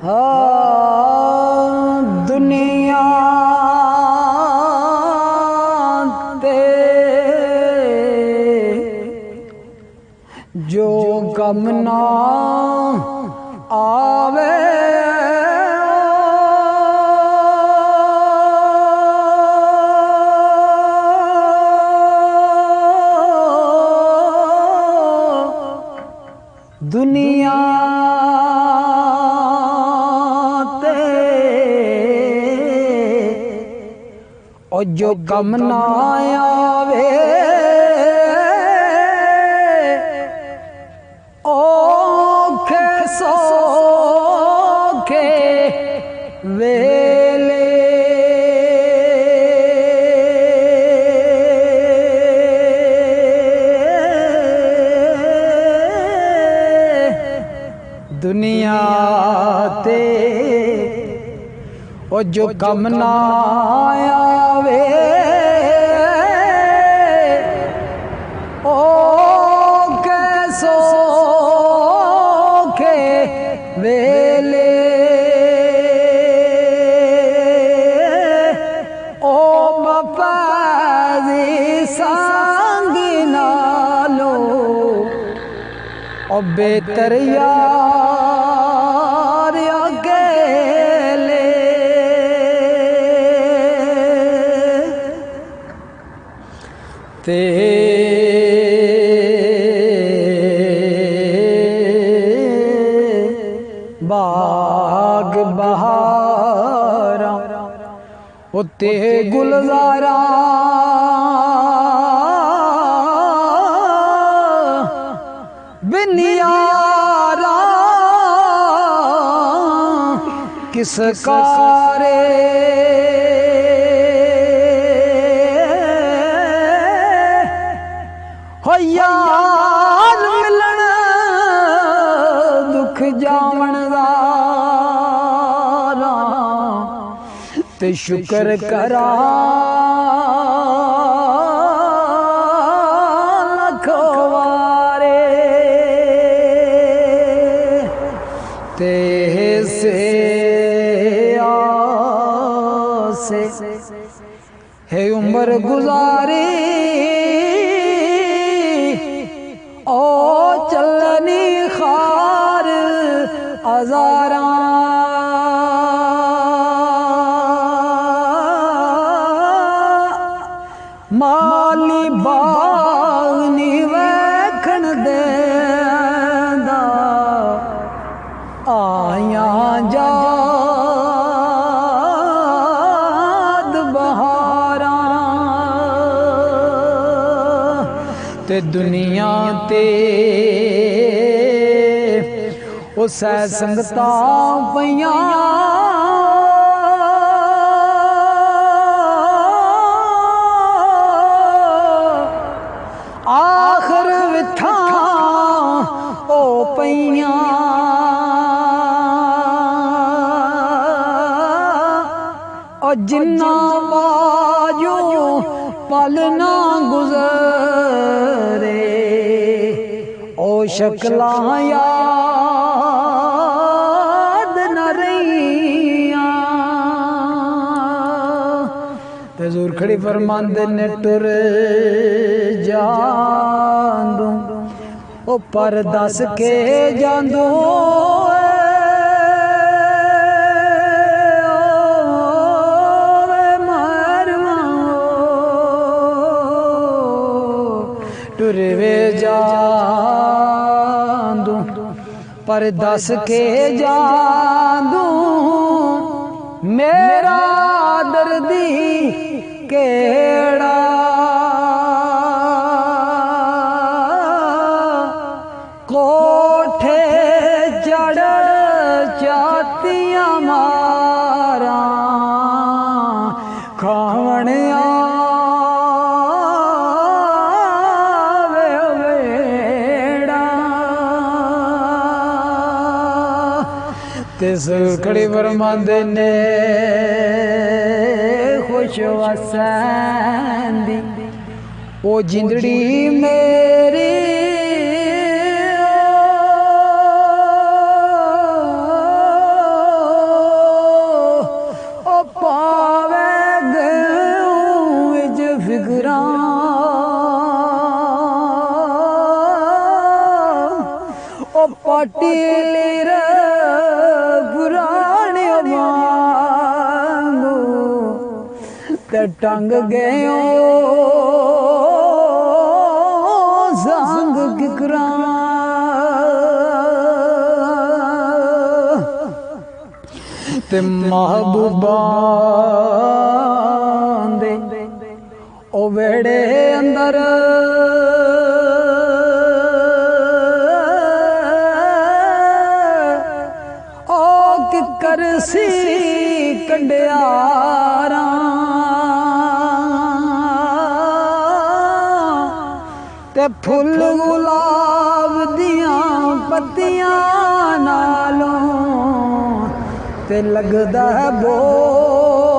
हाँ दुनिया ते जो गम ना आवे दुनिया ते और जो गम ना आवे ओखे सोखे वेले दुनिया ते ओ जो गम ना आवे ओ कैसो के वेले ओ मपाजी संग नालो ओ बेहतर यार अकेले ते बाग बहारा उते गुलजारा बिनियारा किस कारे हो यार मिलन दुख जावन दारा ते शुक्र करा लखवारे ते से आसे है उम्र गुजारी ओ चलनी खार अजारा माली बागनी वैखण देंदा आया जाद बहारा ते दुनिया ते उस संगता पइयां आखिर विठा ओ पइयां और जिन्ना बाजू पल ना गुजरे ओ शक्लां याद न रहियां ते ज़रूर खड़ी फरमांदे ने टुर जांदू ओ पर दस के जांदू टुरवे जांदू पर दस के जांदू मेरा दर्दी केड़ा कोठे चढ़ चातियां मारा खावण ते सुखड़ी फरमांदे ने खुश वसैंदी ओ जिंदड़ी मेरी टीर पुराने वांगू ते टंग गयो संग किकरा ते महबूबा दे ओ वेड़े अंदर ओ किकर सी कंडियारा ते फुल गुलाब दियां पत्तियां नालों ते लगदा है बो